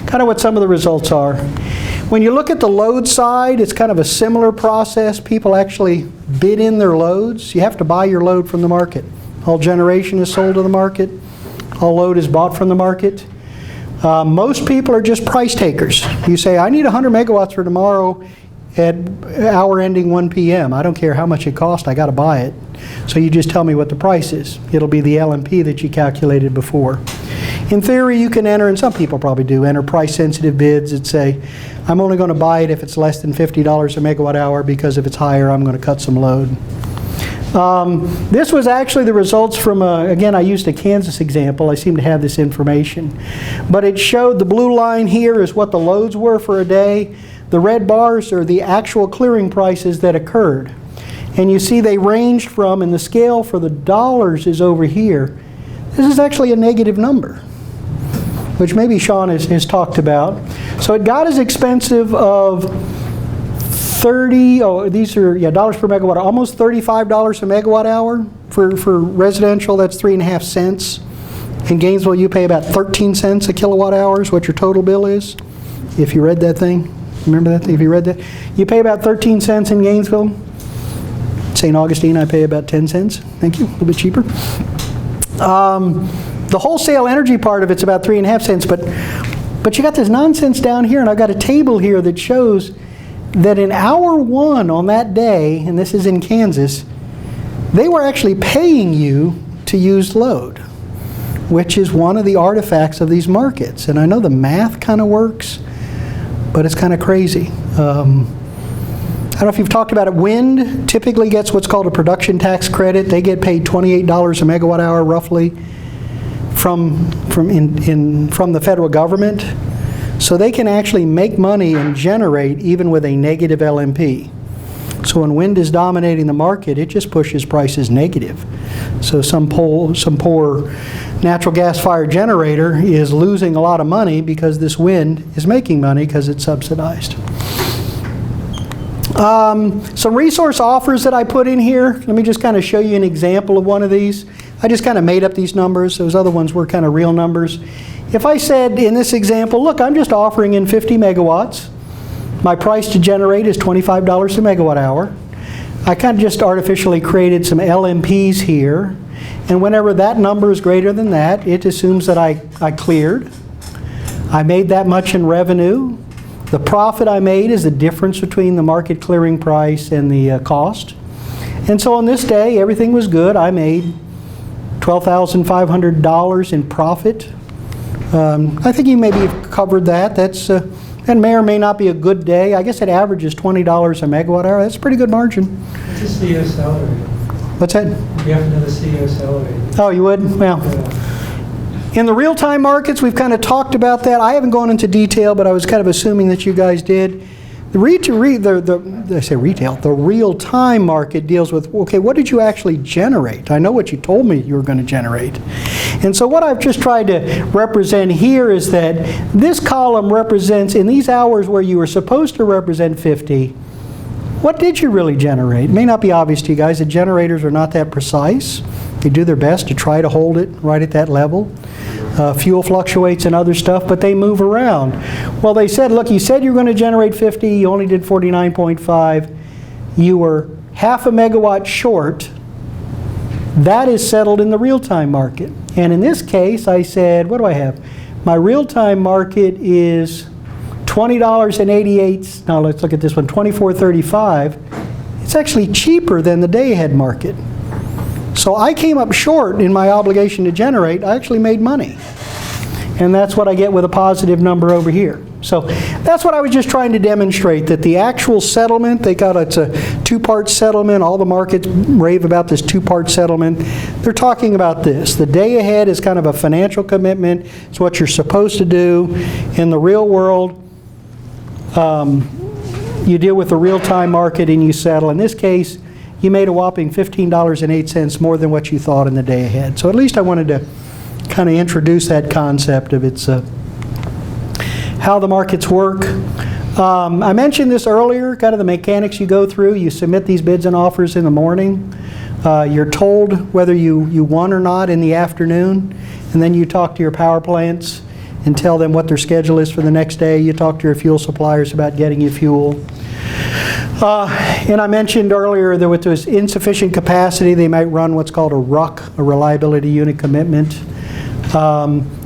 kind of what some of the results are. When you look at the load side, it's kind of a similar process. People actually bid in their loads. You have to buy your load from the market. All generation is sold to the market. All load is bought from the market. Most people are just price takers. You say, I need 100 megawatts for tomorrow at hour ending 1 p.m. I don't care how much it costs, I got to buy it. So you just tell me what the price is. It'll be the LMP that you calculated before. In theory, you can enter, and some people probably do, enter price-sensitive bids that say, I'm only going to buy it if it's less than $50 a megawatt hour, because if it's higher, I'm going to cut some load. This was actually the results from, again, I used a Kansas example. I seem to have this information. But it showed the blue line here is what the loads were for a day. The red bars are the actual clearing prices that occurred. And you see they ranged from, and the scale for the dollars is over here. This is actually a negative number, which maybe Sean has talked about. So it got as expensive of these are dollars per megawatt, almost $35 a megawatt hour for residential. That's 3.5 cents. In Gainesville, you pay about 13 cents a kilowatt hour is what your total bill is. If you read that thing, remember that thing? If you read that, you pay about 13 cents in Gainesville. St. Augustine, I pay about 10 cents. Thank you, a little bit cheaper. The wholesale energy part of it's about 3.5 cents, but you got this nonsense down here, and I've got a table here that shows that in hour 1 on that day, and this is in Kansas, they were actually paying you to use load, which is one of the artifacts of these markets. And I know the math kind of works, but it's kind of crazy. I don't know if you've talked about it. Wind typically gets what's called a production tax credit. They get paid $28 a megawatt hour roughly from the federal government. So they can actually make money and generate even with a negative LMP. So when wind is dominating the market, it just pushes prices negative. So some poor natural gas-fired generator is losing a lot of money because this wind is making money because it's subsidized. Some resource offers that I put in here. Let me just kind of show you an example of one of these. I just kind of made up these numbers. Those other ones were kind of real numbers. If I said in this example, look, I'm just offering in 50 megawatts. My price to generate is $25 a megawatt hour. I kind of just artificially created some LMPs here. And whenever that number is greater than that, it assumes that I cleared. I made that much in revenue. The profit I made is the difference between the market clearing price and the cost. And so on this day, everything was good. I made $12,500 in profit. I think you maybe have covered that. That may or may not be a good day. I guess it averages $20 a megawatt hour. That's a pretty good margin. What's the CEO salary? What's that? You have to know the CEO salary. Oh, you would? Well, in the real-time markets, we've kind of talked about that. I haven't gone into detail, but I was kind of assuming that you guys did. The real-time market deals with, okay, what did you actually generate? I know what you told me you were going to generate. And so what I've just tried to represent here is that this column represents, in these hours where you were supposed to represent 50, what did you really generate? It may not be obvious to you guys. The generators are not that precise. They do their best to try to hold it right at that level. Fuel fluctuates and other stuff, but they move around. Well, they said, look, you said you were going to generate 50, you only did 49.5. You were half a megawatt short. That is settled in the real-time market. And in this case, I said, what do I have? My real-time market is $20.88. Now let's look at this one, $24.35. It's actually cheaper than the day-ahead market. So I came up short in my obligation to generate. I actually made money. And that's what I get with a positive number over here. So that's what I was just trying to demonstrate, that the actual settlement, it's a two-part settlement. All the markets rave about this two-part settlement. They're talking about this. The day ahead is kind of a financial commitment. It's what you're supposed to do. In the real world, you deal with the real-time market and you settle. In this case, you made a whopping $15.08 more than what you thought in the day ahead. So at least I wanted to kind of introduce that concept of how the markets work. I mentioned this earlier, kind of the mechanics you go through. You submit these bids and offers in the morning. You're told whether you won or not in the afternoon, and then you talk to your power plants and tell them what their schedule is for the next day. You talk to your fuel suppliers about getting you fuel. And I mentioned earlier that with this insufficient capacity, they might run what's called a RUC, a reliability unit commitment.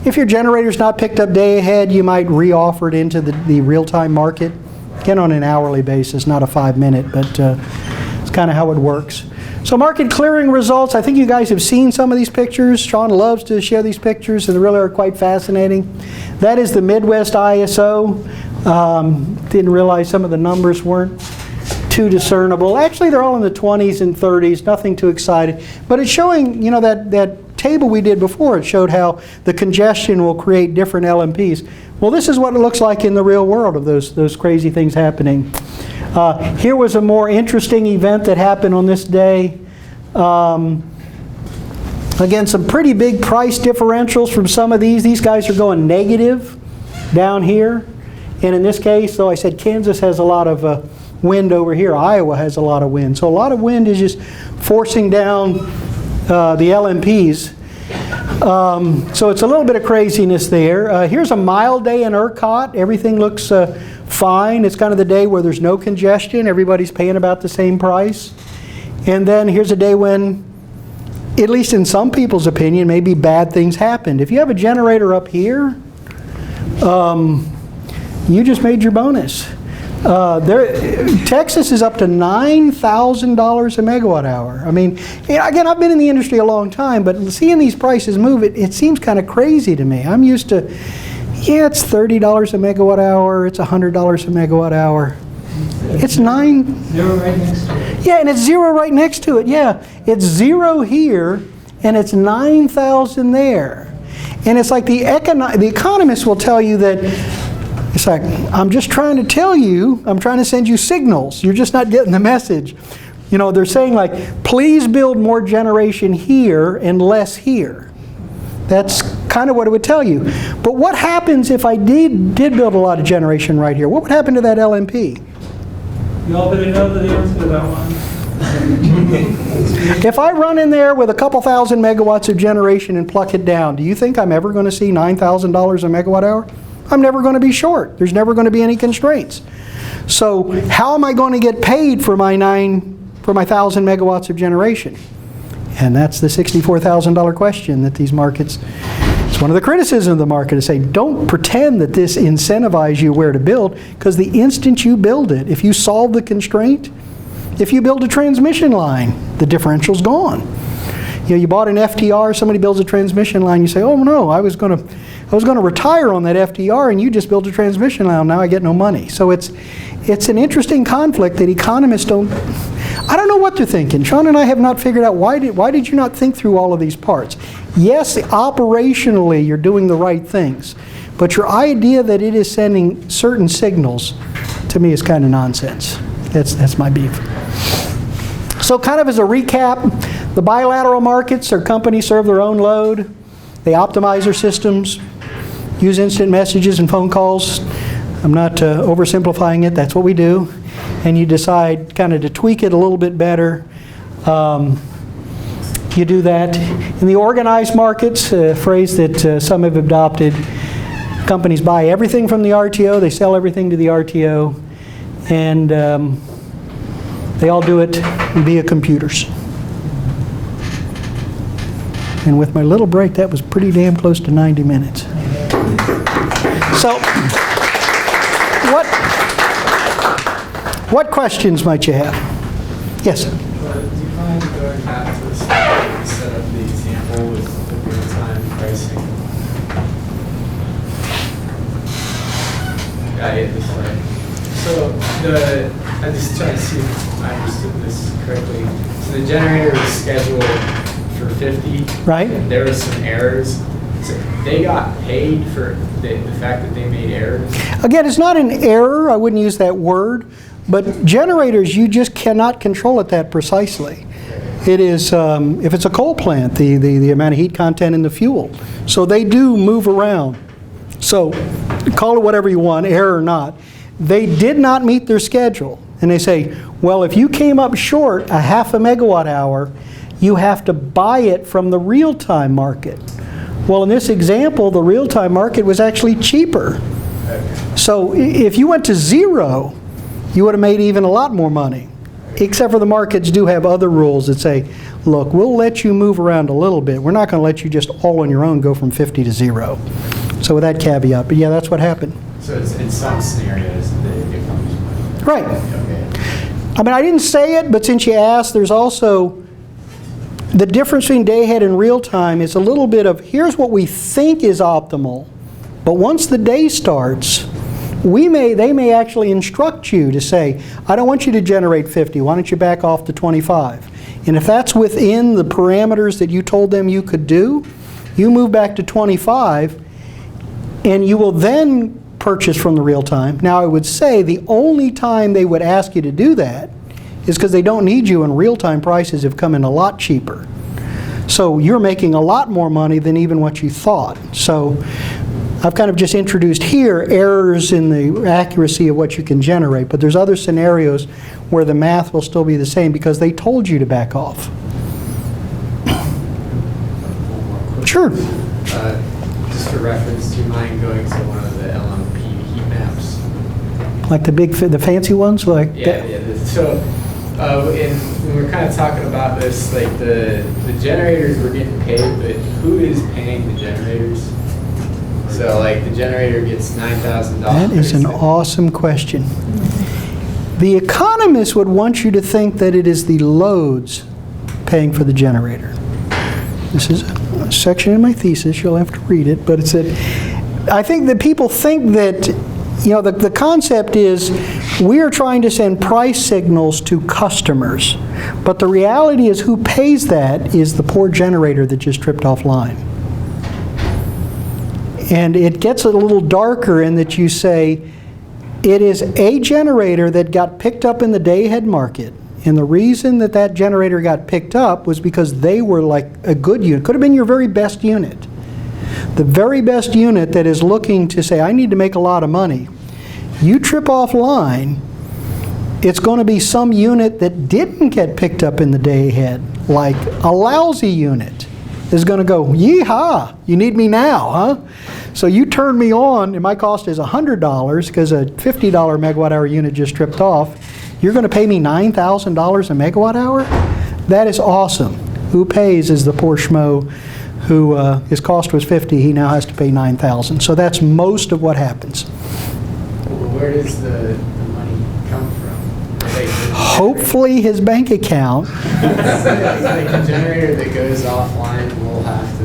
If your generator's not picked up day ahead, you might re-offer it into the real-time market. Again, on an hourly basis, not a 5-minute, but it's kind of how it works. So market clearing results, I think you guys have seen some of these pictures. Sean loves to share these pictures, and they really are quite fascinating. That is the Midwest ISO. Didn't realize some of the numbers weren't too discernible. Actually, they're all in the 20s and 30s, nothing too exciting. But it's showing, you know, that table we did before, it showed how the congestion will create different LMPs. Well, this is what it looks like in the real world of those crazy things happening. Here was a more interesting event that happened on this day. Again, some pretty big price differentials from some of these. These guys are going negative down here. And in this case, though I said Kansas has a lot of wind over here, Iowa has a lot of wind. So a lot of wind is just forcing down the LMPs. So it's a little bit of craziness there. Here's a mild day in ERCOT. Everything looks fine. It's kind of the day where there's no congestion. Everybody's paying about the same price. And then here's a day when, at least in some people's opinion, maybe bad things happened. If you have a generator up here, you just made your bonus. Texas is up to $9,000 a megawatt hour. I mean, again, I've been in the industry a long time, but seeing these prices move, it seems kind of crazy to me. I'm used to, yeah, it's $30 a megawatt hour, it's $100 a megawatt hour. It's Zero right next to it. Yeah, and it's zero right next to it, yeah. It's zero here, and it's 9,000 there. And it's like the economists will tell you that, it's like, I'm just trying to tell you, I'm trying to send you signals. You're just not getting the message. You know, they're saying like, please build more generation here and less here. That's kind of what it would tell you. But what happens if I did build a lot of generation right here? What would happen to that LMP? You all better know the answer to that one. If I run in there with a couple thousand megawatts of generation and pluck it down, do you think I'm ever going to see $9,000 a megawatt hour? I'm never going to be short. There's never going to be any constraints. So how am I going to get paid for my 1,000 megawatts of generation? And that's the $64,000 question that these markets, it's one of the criticisms of the market to say, don't pretend that this incentivizes you where to build, because the instant you build it, if you solve the constraint, if you build a transmission line, the differential's gone. You know, you bought an FTR, somebody builds a transmission line, you say, oh no, I was going to retire on that FTR, and you just built a transmission line, now I get no money. So it's an interesting conflict that economists don't, I don't know what they're thinking. Sean and I have not figured out why did you not think through all of these parts. Yes, operationally you're doing the right things, but your idea that it is sending certain signals, to me, is kind of nonsense. That's my beef. So kind of as a recap, the bilateral markets are companies serve their own load. They optimize their systems, use instant messages and phone calls. I'm not oversimplifying it, that's what we do. And you decide kind of to tweak it a little bit better. You do that. In the organized markets, a phrase that some have adopted, companies buy everything from the RTO, they sell everything to the RTO, and they all do it via computers. And with my little break, that was pretty damn close to 90 minutes. So, what questions might you have? Yes? Do you mind going back to the slide and set up the example with the real-time pricing? Got it this way. So I'm just trying to see if I understood this correctly. So the generator was scheduled for 50. Right. And there were some errors. So they got paid for the fact that they made errors? Again, it's not an error, I wouldn't use that word, but generators, you just cannot control it that precisely. It is, if it's a coal plant, the amount of heat content in the fuel. So they do move around. So call it whatever you want, error or not. They did not meet their schedule. And they say, well, if you came up short a half a megawatt hour, you have to buy it from the real-time market. Well, in this example, the real-time market was actually cheaper. Okay. So if you went to zero, you would have made even a lot more money. Except for the markets do have other rules that say, look, we'll let you move around a little bit. We're not going to let you just all on your own go from 50 to 0. So with that caveat, but yeah, that's what happened. So it's in some scenarios that it becomes money. Right. Okay. I mean, I didn't say it, but since you asked, there's also the difference between day ahead and real time is a little bit of here's what we think is optimal, but once the day starts, they may actually instruct you to say, I don't want you to generate 50, why don't you back off to 25? And if that's within the parameters that you told them you could do, you move back to 25, and you will then purchase from the real time. Now I would say the only time they would ask you to do that is because they don't need you and real time prices have come in a lot cheaper. So you're making a lot more money than even what you thought. So I've kind of just introduced here errors in the accuracy of what you can generate, but there's other scenarios where the math will still be the same because they told you to back off. Sure. Just for reference, do you mind going to one of the LMP heat maps? Like the fancy ones? Like Yeah, so when we're kind of talking about this, like the generators were getting paid, but who is paying the generators? So like the generator gets $9,000. That is an awesome question. The economists would want you to think that it is the loads paying for the generator. This is a section in my thesis, you'll have to read it, but it's that I think that people think that, you know, the concept is we are trying to send price signals to customers, but the reality is who pays that is the poor generator that just tripped offline. And it gets a little darker in that you say it is a generator that got picked up in the day-ahead market. And the reason that that generator got picked up was because they were like a good unit. Could have been your very best unit. The very best unit that is looking to say, I need to make a lot of money. You trip offline, it's going to be some unit that didn't get picked up in the day ahead, like a lousy unit is going to go, yeehaw, you need me now, huh? So you turn me on, and my cost is $100 because a $50 megawatt hour unit just tripped off. You're going to pay me $9,000 a megawatt hour? That is awesome. Who pays is the poor schmo who his cost was 50, he now has to pay 9,000. So that's most of what happens. Well, where does the money come from? Hopefully his bank account. Like the generator that goes offline will have to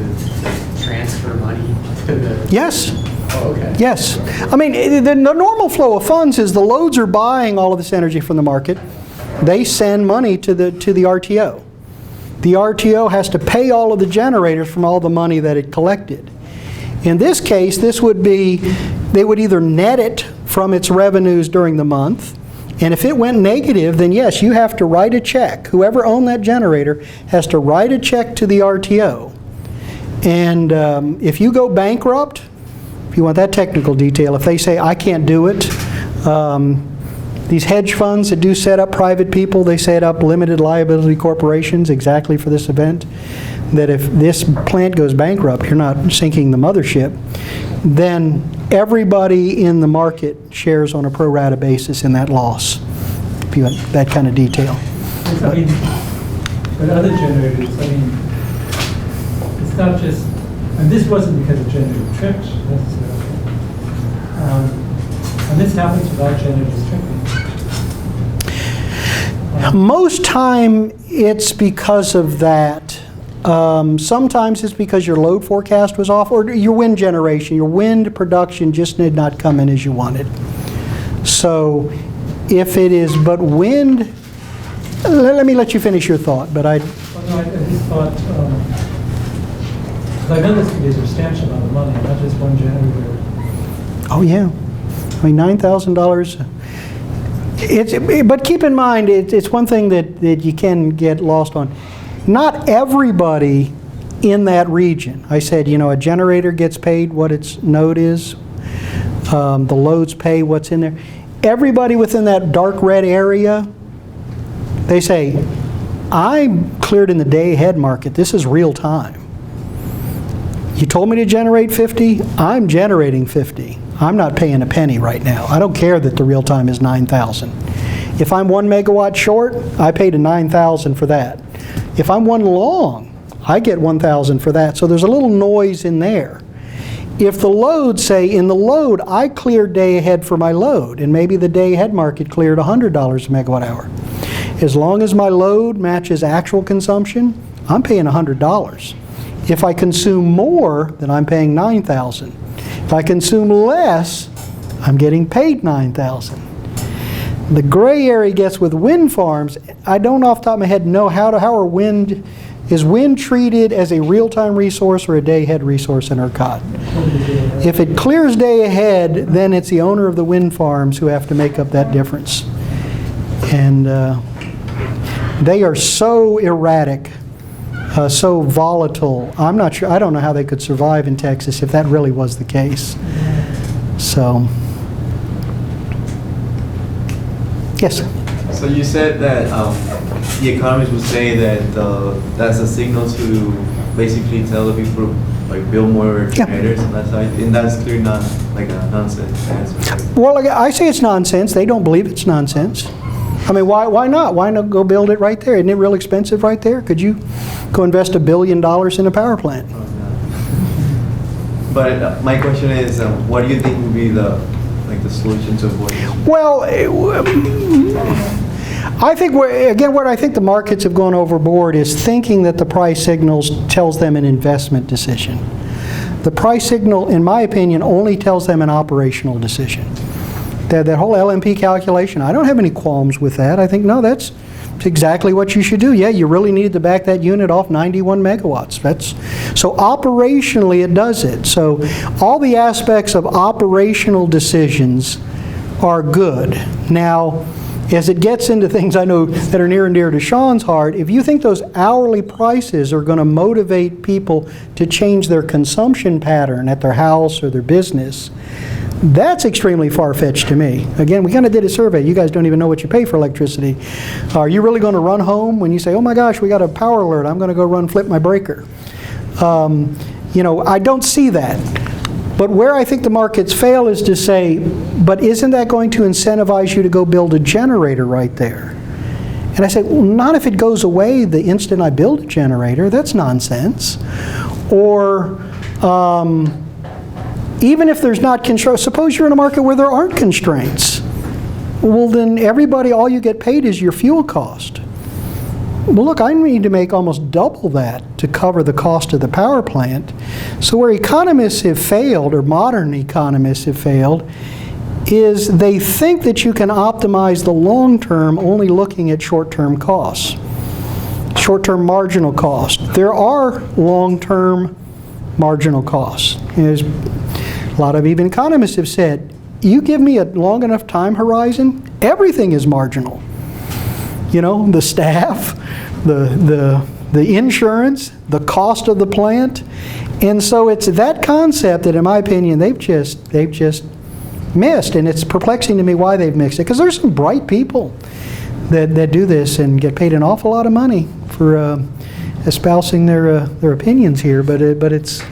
transfer money to the... Yes. Oh, okay. Yes. I mean, the normal flow of funds is the loads are buying all of this energy from the market. They send money to the RTO. The RTO has to pay all of the generators from all the money that it collected. In this case, this would be, they would either net it from its revenues during the month, and if it went negative, then yes, you have to write a check. Whoever owned that generator has to write a check to the RTO. And if you go bankrupt, if you want that technical detail, if they say, I can't do it, these hedge funds that do set up private people, they set up limited liability corporations exactly for this event, that if this plant goes bankrupt, you're not sinking the mothership, then everybody in the market shares on a pro rata basis in that loss, if you want that kind of detail. I mean, but other generators, I mean, it's not just, and this wasn't because the generator tripped necessarily. And this happens without generators tripping. Most time it's because of that. Sometimes it's because your load forecast was off, or your wind generation, your wind production just did not come in as you wanted. So if it is but wind, let me let you finish your thought, but I... Well, no, I just thought, because I know this could be a substantial amount of money, not just one generator. Oh yeah, I mean $9,000. But keep in mind, it's one thing that you can get lost on. Not everybody in that region. I said, you know, a generator gets paid what its node is. The loads pay what's in there. Everybody within that dark red area, they say, I'm cleared in the day ahead market. This is real time. You told me to generate 50, I'm generating 50. I'm not paying a penny right now. I don't care that the real time is 9,000. If I'm 1 megawatt short, I paid a 9,000 for that. If I'm one long, I get 1,000 for that. So there's a little noise in there. If the load, say in the load, I cleared day ahead for my load, and maybe the day ahead market cleared $100 a megawatt hour. As long as my load matches actual consumption, I'm paying $100. If I consume more, then I'm paying 9,000. If I consume less, I'm getting paid 9,000. The gray area gets with wind farms. I don't off the top of my head know how are wind, is wind treated as a real-time resource or a day-ahead resource in ERCOT? If it clears day ahead, then it's the owner of the wind farms who have to make up that difference. And they are so erratic, so volatile. I'm not sure, I don't know how they could survive in Texas if that really was the case. So, yes? So you said that the economists would say that that's a signal to basically tell the people like build more generators on that side, and that's clearly not like a nonsense answer. Well, I say it's nonsense. They don't believe it's nonsense. I mean, why not? Why not go build it right there? Isn't it real expensive right there? Could you go invest $1 billion in a power plant? But my question is, what do you think would be the solution to avoid this? Well, I think, what I think the markets have gone overboard is thinking that the price signals tells them an investment decision. The price signal, in my opinion, only tells them an operational decision. That whole LMP calculation, I don't have any qualms with that. I think, no, that's exactly what you should do. Yeah, you really needed to back that unit off 91 megawatts. So operationally it does it. So all the aspects of operational decisions are good. Now, as it gets into things I know that are near and dear to Sean's heart, if you think those hourly prices are going to motivate people to change their consumption pattern at their house or their business, that's extremely far-fetched to me. Again, we kind of did a survey. You guys don't even know what you pay for electricity. Are you really going to run home when you say, oh my gosh, we got a power alert, I'm going to go run flip my breaker? You know, I don't see that. But where I think the markets fail is to say, but isn't that going to incentivize you to go build a generator right there? And I say, well, not if it goes away the instant I build a generator. That's nonsense. Or even if there's not constraints, suppose you're in a market where there aren't constraints. Well, then everybody, all you get paid is your fuel cost. Well, look, I need to make almost double that to cover the cost of the power plant. So where economists have failed, or modern economists have failed, is they think that you can optimize the long term only looking at short-term costs, short-term marginal cost. There are long-term marginal costs. There's a lot of even economists have said, you give me a long enough time horizon, everything is marginal. You know, the staff, the insurance, the cost of the plant. And so it's that concept that, in my opinion, they've just missed. And it's perplexing to me why they've mixed it. Because there's some bright people that do this and get paid an awful lot of money for espousing their opinions here. But it's...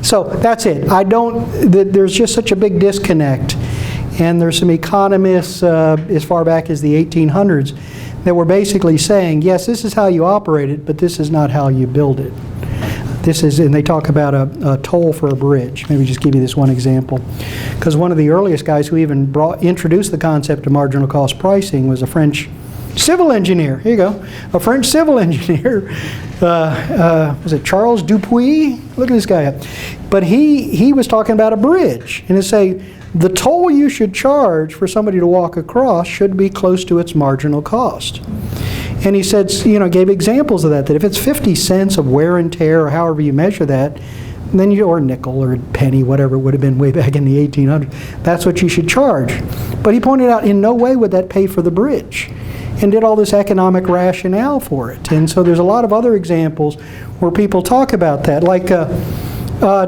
So that's it. There's just such a big disconnect. And there's some economists as far back as the 1800s that were basically saying, yes, this is how you operate it, but this is not how you build it. And they talk about a toll for a bridge. Maybe just give you this one example. Because one of the earliest guys who even introduced the concept of marginal cost pricing was a French civil engineer. Here you go. A French civil engineer. Was it Charles Dupuy? Look at this guy up. But he was talking about a bridge. And it say, the toll you should charge for somebody to walk across should be close to its marginal cost. And he said, gave examples of that if it's 50 cents of wear and tear, or however you measure that, then or nickel or penny, whatever it would have been way back in the 1800s, that's what you should charge. But he pointed out in no way would that pay for the bridge, and did all this economic rationale for it. And so there's a lot of other examples where people talk about that, like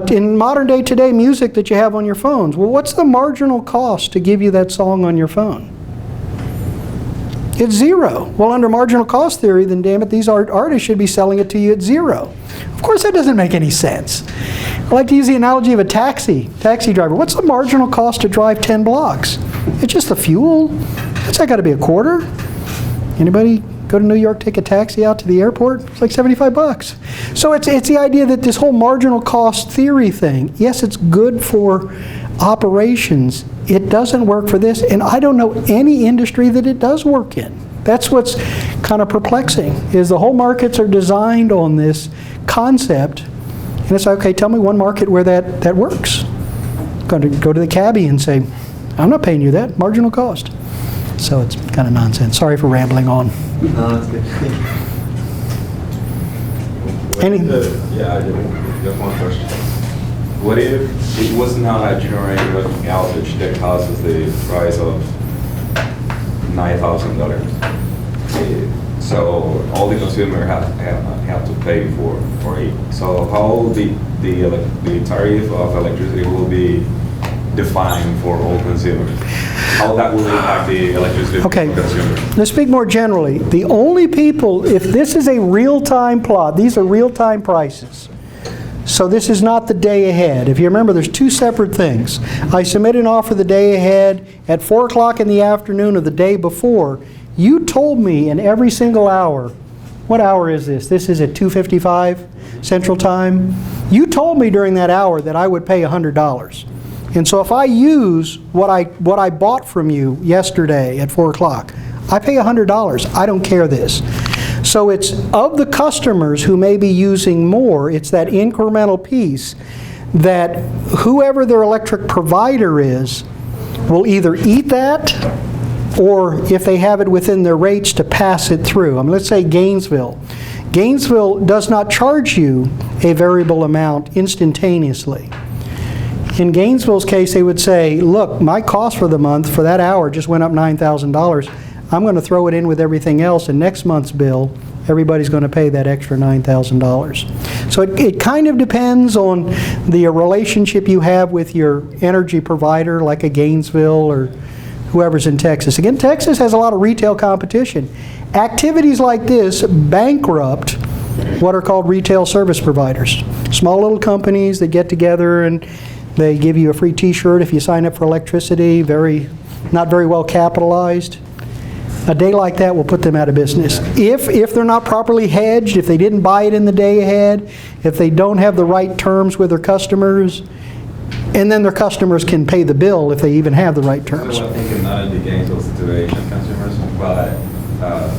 in modern day today music that you have on your phones. Well, what's the marginal cost to give you that song on your phone? It's zero. Well, under marginal cost theory, then damn it, these artists should be selling it to you at zero. Of course that doesn't make any sense. I like to use the analogy of a taxi driver. What's the marginal cost to drive 10 blocks? It's just the fuel. What's that got to be, a quarter? Anybody go to New York, take a taxi out to the airport? It's like 75 bucks. So it's the idea that this whole marginal cost theory thing, yes, it's good for operations. It doesn't work for this, and I don't know any industry that it does work in. That's what's kind of perplexing, is the whole markets are designed on this concept, and it's like, okay, tell me one market where that works. I'm going to go to the cabbie and say, I'm not paying you that, marginal cost. So it's kind of nonsense. Sorry for rambling on. No, that's good. Yeah, I just one question. What if it was not a generator outage that causes the price of $9,000? So all the consumer have to pay for it. So how the tariff of electricity will be defined for all consumers? How that will impact the electricity Okay, for consumers? let's speak more generally. The only people, if this is a real-time plot, these are real-time prices. So this is not the day ahead. If you remember, there's two separate things. I submit an offer the day ahead at 4 o'clock in the afternoon of the day before. You told me in every single hour, what hour is this? This is at 2:55 Central Time. You told me during that hour that I would pay $100. And so if I use what I bought from you yesterday at 4 o'clock, I pay $100. I don't care this. So it's of the customers who may be using more, it's that incremental piece that whoever their electric provider is will either eat that, or if they have it within their rates, to pass it through. I mean, let's say Gainesville. Gainesville does not charge you a variable amount instantaneously. In Gainesville's case, they would say, look, my cost for the month for that hour just went up $9,000. I'm going to throw it in with everything else, and next month's bill, everybody's going to pay that extra $9,000. So it kind of depends on the relationship you have with your energy provider, like a Gainesville or whoever's in Texas. Again, Texas has a lot of retail competition. Activities like this bankrupt what are called retail service providers. Small little companies that get together and they give you a free t-shirt if you sign up for electricity, not very well capitalized. A day like that will put them out of business. If they're not properly hedged, if they didn't buy it in the day ahead, if they don't have the right terms with their customers, and then their customers can pay the bill if they even have the right terms. So I think not in the Gainesville situation, consumers, but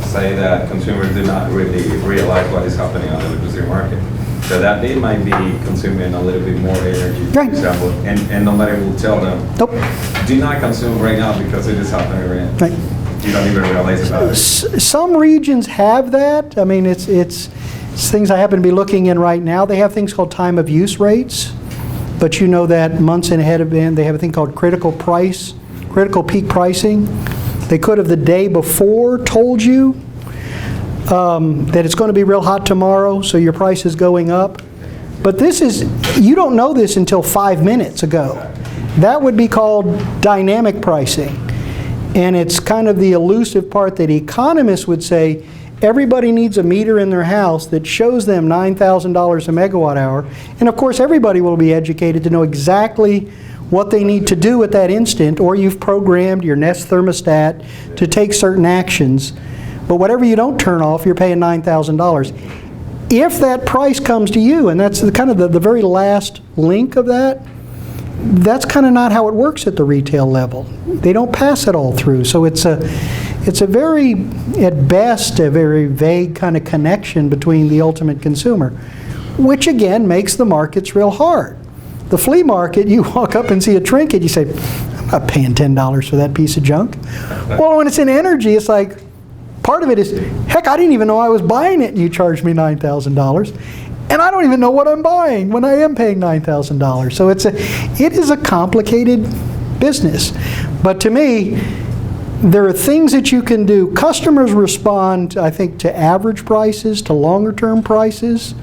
say that consumers do not really realize what is happening on the electricity market. So that they might be consuming a little bit more energy, for Right. example, and nobody will tell them, Nope. do not consume right now because it is happening right now. Right. You don't even realize about it. Some regions have that. I mean, it's things I happen to be looking in right now. They have things called time of use rates, but you know that months in ahead of them, they have a thing called critical peak pricing. They could have the day before told you that it's going to be real hot tomorrow, so your price is going up. But you don't know this until 5 minutes ago. That would be called dynamic pricing. And it's kind of the elusive part that economists would say everybody needs a meter in their house that shows them $9,000 a megawatt hour. And of course, everybody will be educated to know exactly what they need to do at that instant, or you've programmed your Nest thermostat to take certain actions. But whatever you don't turn off, you're paying $9,000. If that price comes to you, and that's kind of the very last link of that, that's kind of not how it works at the retail level. They don't pass it all through. So it's a very, at best, a very vague kind of connection between the ultimate consumer, which again makes the markets real hard. The flea market, you walk up and see a trinket, you say, I'm not paying $10 for that piece of junk. Well, when it's in energy, it's like, part of it is, heck, I didn't even know I was buying it and you charged me $9,000. And I don't even know what I'm buying when I am paying $9,000. So it is a complicated business. But to me, there are things that you can do. Customers respond, I think, to average prices, to longer term prices.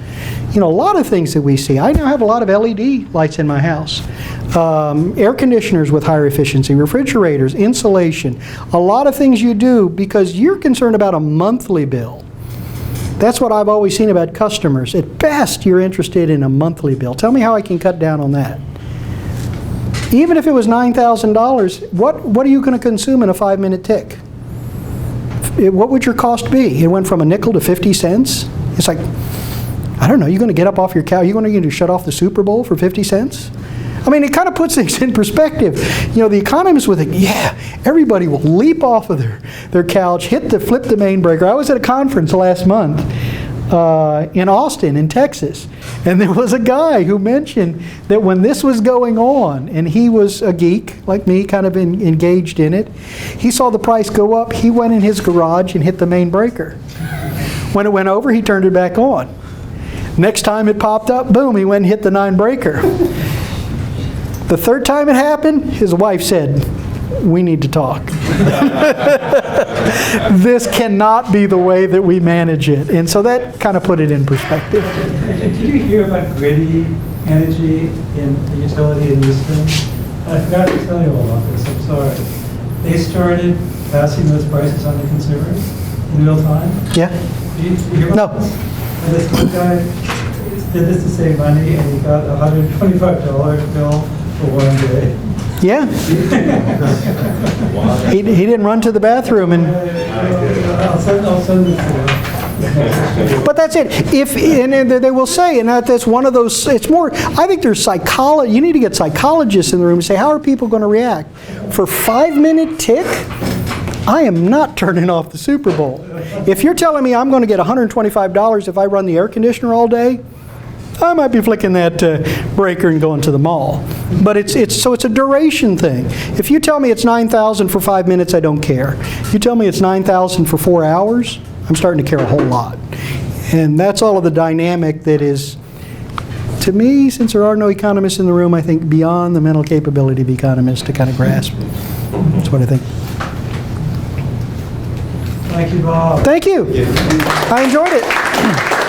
You know, a lot of things that we see. I now have a lot of LED lights in my house. Air conditioners with higher efficiency, refrigerators, insulation. A lot of things you do because you're concerned about a monthly bill. That's what I've always seen about customers. At best, you're interested in a monthly bill. Tell me how I can cut down on that. Even if it was $9,000, what are you going to consume in a 5-minute tick? What would your cost be? It went from a nickel to 50 cents. It's like, I don't know, you're going to get up off your couch, you're going to shut off the Super Bowl for 50 cents? I mean, it kind of puts things in perspective. You know, the economists would think, yeah, everybody will leap off of their couch, flip the main breaker. I was at a conference last month in Austin, in Texas, and there was a guy who mentioned that when this was going on, and he was a geek, like me, kind of engaged in it, he saw the price go up, he went in his garage and hit the main breaker. When it went over, he turned it back on. Next time it popped up, boom, he went and hit the 9 breaker. The third time it happened, his wife said, "We need to talk." This cannot be the way that we manage it. And so that kind of put it in perspective. Did you hear about Gritty Energy in the utility in Houston? I forgot to tell you all about this, I'm sorry. They started passing those prices on to consumers in real time. Yeah? Did you hear about No. this? And this one guy did this to save money, and he got a $125 bill for 1 day. Yeah. He didn't run to the bathroom and... I'll send it to you. But that's it. And they will say, and that's one of those, it's more, I think there's psychology, you need to get psychologists in the room and say, how are people going to react? For 5-minute tick, I am not turning off the Super Bowl. If you're telling me I'm going to get $125 if I run the air conditioner all day, I might be flicking that breaker and going to the mall. But it's a duration thing. If you tell me it's $9,000 for 5 minutes, I don't care. If you tell me it's $9,000 for 4 hours, I'm starting to care a whole lot. And that's all of the dynamic that is, to me, since there are no economists in the room, I think beyond the mental capability of economists to kind of grasp. That's what I think. Thank you, Bob. Thank you. I enjoyed it.